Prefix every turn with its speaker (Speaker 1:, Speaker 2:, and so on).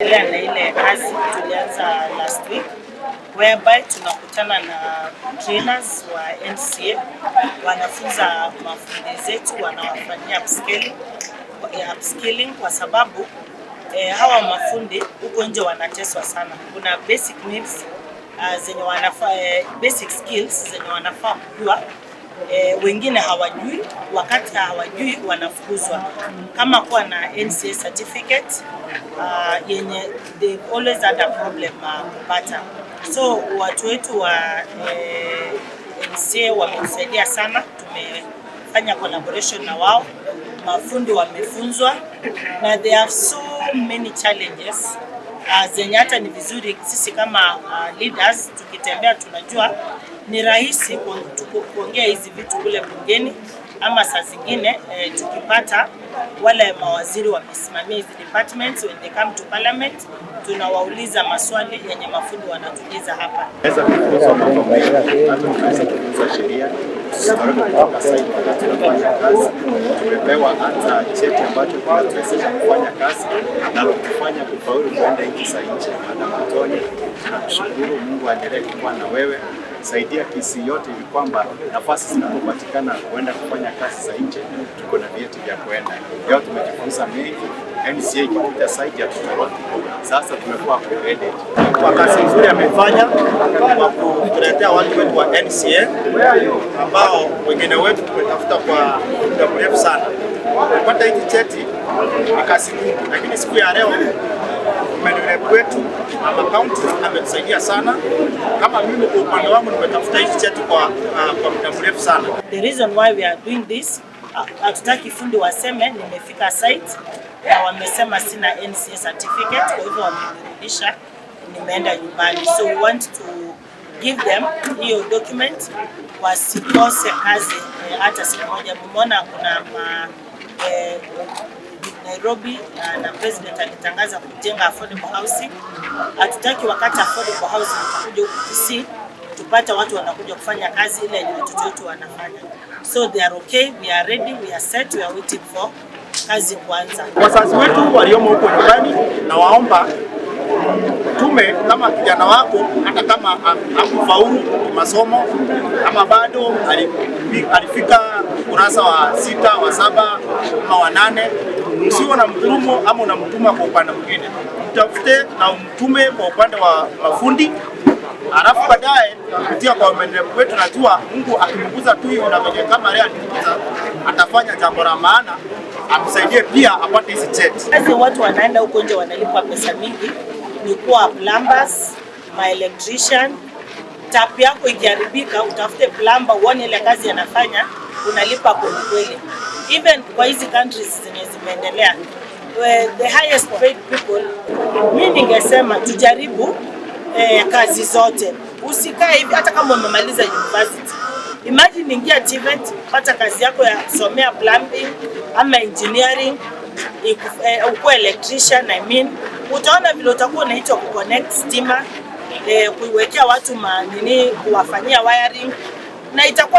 Speaker 1: Na ile kazi tulianza last week whereby tunakutana na trainers wa NCA wanafunza mafundi zetu, wanawafanyia upskilling kwa sababu hawa mafundi huko nje wanateswa sana. Kuna basic needs zenye wanafaa basic skills zenye wanafaa kujua, wengine hawajui. Wakati hawajui wanafukuzwa. Kama kuwa na NCA certificate yenye they always had a problem kupata. So watu wetu wa NCA wamesaidia sana, tumefanya collaboration na wao, mafundi wamefunzwa na they have so many challenges zenye hata ni vizuri sisi kama leaders tukitembea tunajua ni rahisi kuongea hizi vitu kule bungeni, ama saa zingine tukipata wale mawaziri wamesimamia hizi departments, when they come to parliament tunawauliza maswali yenye mafundi wanatuliza hapa.
Speaker 2: Naweza kufunza mambo mengi, tunaweza kufunza sheria, kutoka site wakati tunafanya kazi. Tumepewa hata cheti ambacho kinatuwezesha kufanya kazi na kufanya kufaulu kwenda nchi za nje. Madam Tony, tunashukuru, Mungu aendelee kuwa na wewe. Saidia kisi yote ili kwamba nafasi zinapopatikana kuenda kufanya kazi za nje tuko na vyeti vya kwenda. Leo tumejifunza mengi. NCA ikipita site ya Tutoro. Sasa tumekuwa upgraded. Kwa kazi nzuri amefanya kwa kutuletea watu wetu wa NCA ambao wengine wetu tumetafuta kwa muda mrefu sana. Kupata hiki cheti ni kazi ngumu, lakini siku ya leo manager wetu ama county ametusaidia sana. Kama mimi kwa upande wangu nimetafuta hiki cheti kwa muda mrefu sana.
Speaker 1: The reason why we are doing this, hatutaki fundi waseme nimefika site na wamesema sina NCA certificate, kwa hivyo wamerudisha nimeenda nyumbani. So we want to give them hiyo document wasikose kazi hata siku moja. Mmeona kuna Nairobi na president alitangaza kujenga affordable housing. Hatutaki wakati affordable housing itakuja huku Kisii tupata watu wanakuja kufanya kazi ile yenye watoto wetu wanafanya. So they are okay, we are ready, we are set, we are waiting for kazi kuanza.
Speaker 2: Wazazi wetu waliomo huko nyumbani, na waomba tume kama kijana wako hata kama hakufaulu masomo ama bado alifika kurasa wa 6, wa 7 ama wa 8, usiwe na mdhulumu ama unamtuma kwa upande mwingine. Mtafute na umtume kwa upande wa mafundi, alafu baadaye kupitia kwa manager wetu najua Mungu akimguza tu hiyo na venye kama leo atafanya jambo la maana, amsaidie pia apate hizi cheti.
Speaker 1: Kazi watu wanaenda huko nje wanalipa pesa mingi, ni kuwa plumbers, my electrician. Tap yako ikiharibika utafute plumber uone ile kazi anafanya, unalipa kwa kweli. Even kwa hizi countries zenye zimeendelea, the highest paid people, mimi ningesema tujaribu kazi zote. Usikae hivi hata kama umemaliza university. Imagine ingia TVET, pata kazi yako ya somea plumbing ama engineering, uko electrician, utaona vile utakuwa unaitwa kuconnect stima, kuiwekea watu kuwafanyia wiring, na itakuwa